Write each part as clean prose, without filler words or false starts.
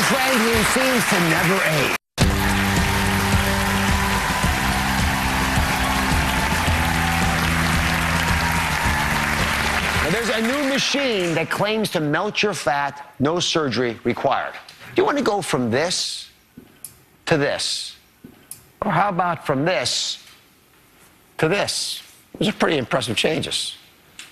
friend who seems to never age. Now, there's a new machine that claims to melt your fat, no surgery required. Do you want to go from this to this? Or how about from this to this? Those are pretty impressive changes.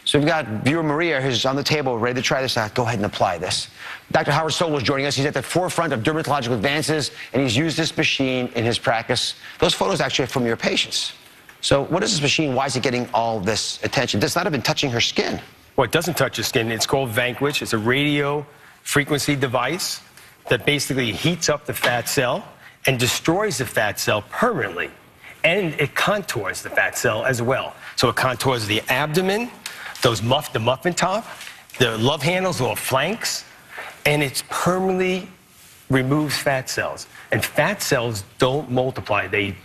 So we've got viewer Maria who's on the table ready to try this out. Go ahead and apply this. Dr. Howard Sobel is joining us. He's at the forefront of dermatological advances, and he's used this machine in his practice. Those photos actually are from your patients. So what is this machine? Why is it getting all this attention? It's not even touching her skin. Well, it doesn't touch the skin. It's called Vanquish. It's a radio frequency device that basically heats up the fat cell and destroys the fat cell permanently. And it contours the fat cell as well. So it contours the abdomen, the muffin top, the love handles, or flanks, and it permanently removes fat cells. And fat cells don't multiply, and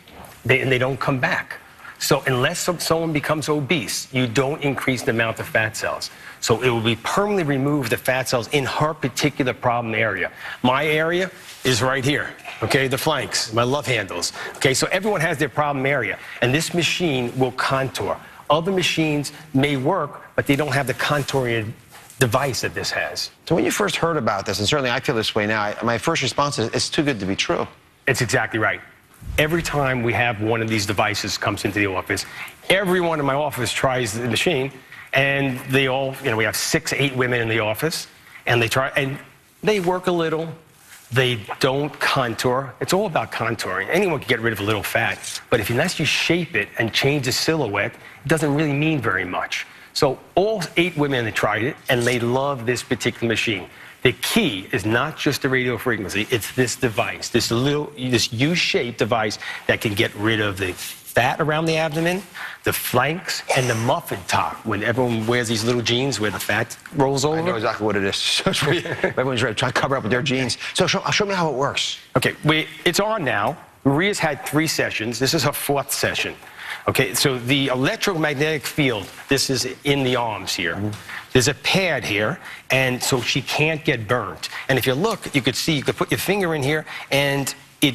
they don't come back. So unless someone becomes obese, you don't increase the amount of fat cells. So it will be permanently remove the fat cells in her particular problem area. My area is right here, okay, the flanks, my love handles. Okay, so everyone has their problem area, and this machine will contour. Other machines may work, but they don't have the contouring device that this has. So when you first heard about this, and certainly I feel this way now, my first response is, it's too good to be true. It's exactly right. Every time we have one of these devices comes into the office, everyone in my office tries the machine, and they all, we have 6, 8 women in the office, and they try, and they work a little. They don't contour. It's all about contouring. Anyone can get rid of a little fat, but unless you shape it and change the silhouette, it doesn't really mean very much. So all 8 women have tried it, and they love this particular machine. The key is not just the radio frequency, it's this device, this U-shaped device that can get rid of the fat around the abdomen, the flanks, and the muffin top. When everyone wears these little jeans where the fat rolls over. I know exactly what it is. Everyone's trying to cover up with their jeans. So show me how it works. Okay, it's on now. Maria's had 3 sessions. This is her 4th session. Okay, so the electromagnetic field, this is in the arms here. Mm-hmm. There's a pad here, and so she can't get burnt. And if you look, you could see, you could put your finger in here, and it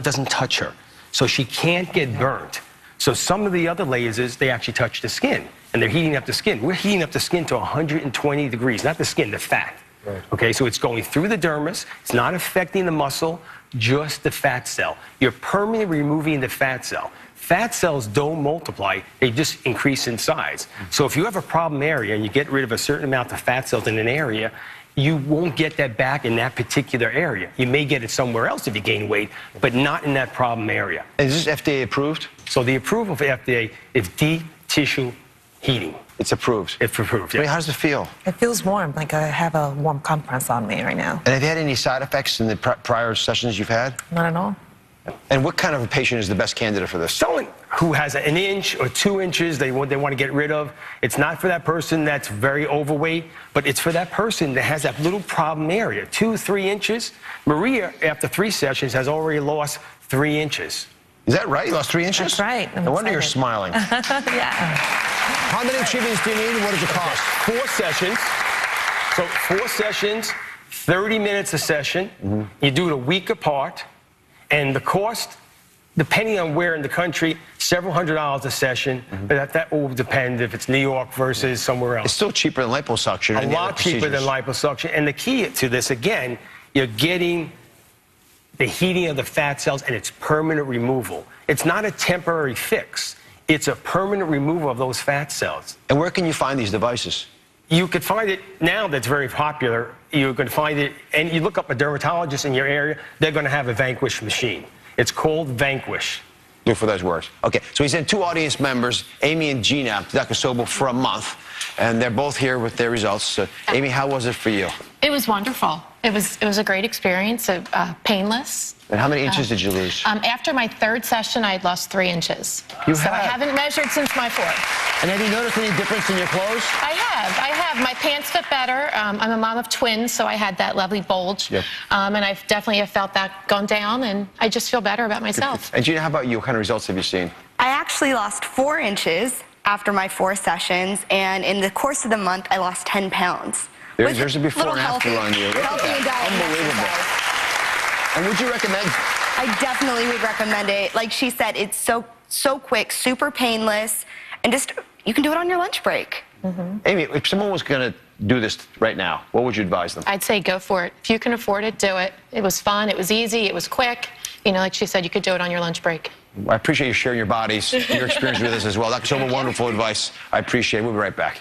doesn't touch her. So she can't get burnt. So some of the other lasers, they actually touch the skin, and they're heating up the skin. We're heating up the skin to 120 degrees, not the skin, the fat. Right. Okay, so it's going through the dermis. It's not affecting the muscle, just the fat cell. You're permanently removing the fat cell. Fat cells don't multiply, they just increase in size. So if you have a problem area and you get rid of a certain amount of fat cells in an area, you won't get that back in that particular area. You may get it somewhere else if you gain weight, but not in that problem area. Is this FDA approved? So the approval for FDA is deep tissue heating. It's approved? It's approved, yeah. I mean, how does it feel? It feels warm, like I have a warm compress on me right now. And have you had any side effects in the prior sessions you've had? Not at all. And what kind of a patient is the best candidate for this? Someone who has 1 inch or 2 inches they want to get rid of. It's not for that person that's very overweight, but it's for that person that has that little problem area, 2, 3 inches. Maria, after 3 sessions, has already lost 3 inches. Is that right? You lost 3 inches? That's right. No wonder you're smiling. Yeah. How many treatments do you need, and what does it cost? 4 sessions. So 4 sessions, 30 minutes a session. Mm-hmm. You do it a week apart. And the cost, depending on where in the country, several $100s a session. Mm-hmm. But that will depend if it's New York versus somewhere else. It's still cheaper than liposuction. A lot cheaper than liposuction. And the key to this, again, you're getting the heating of the fat cells, and it's permanent removal. It's not a temporary fix. It's a permanent removal of those fat cells. And where can you find these devices? You could find it now that's very popular. You can find it, and you look up a dermatologist in your area, they're going to have a Vanquish machine. It's called Vanquish. Look for those words. Okay, so he sent 2 audience members, Amy and Gina, to Dr. Sobel for a month, and they're both here with their results. So, Amy, how was it for you? It was wonderful. It was a great experience, painless. And how many inches did you lose? After my 3rd session, I had lost 3 inches. You so have? I haven't measured since my 4th. And have you noticed any difference in your clothes? I have. My pants fit better. I'm a mom of twins, so I had that lovely bulge. Yep. And I definitely have felt that gone down, and I just feel better about myself. And Gina, how about you? What kind of results have you seen? I actually lost 4 inches after my 4 sessions, and in the course of the month, I lost 10 pounds. There's a before Little and after healthy- on you. Look at healthy that. and diet and Unbelievable. exercise. And would you recommend? I definitely would recommend it. Like she said, it's so quick, super painless, and just you can do it on your lunch break. Amy, if someone was going to do this right now, what would you advise them? I'd say go for it. If you can afford it, do it. It was fun. It was easy. It was quick. You know, like she said, you could do it on your lunch break. I appreciate you sharing your bodies, your experience with us as well. Dr. Sobel, wonderful advice. I appreciate it. We'll be right back.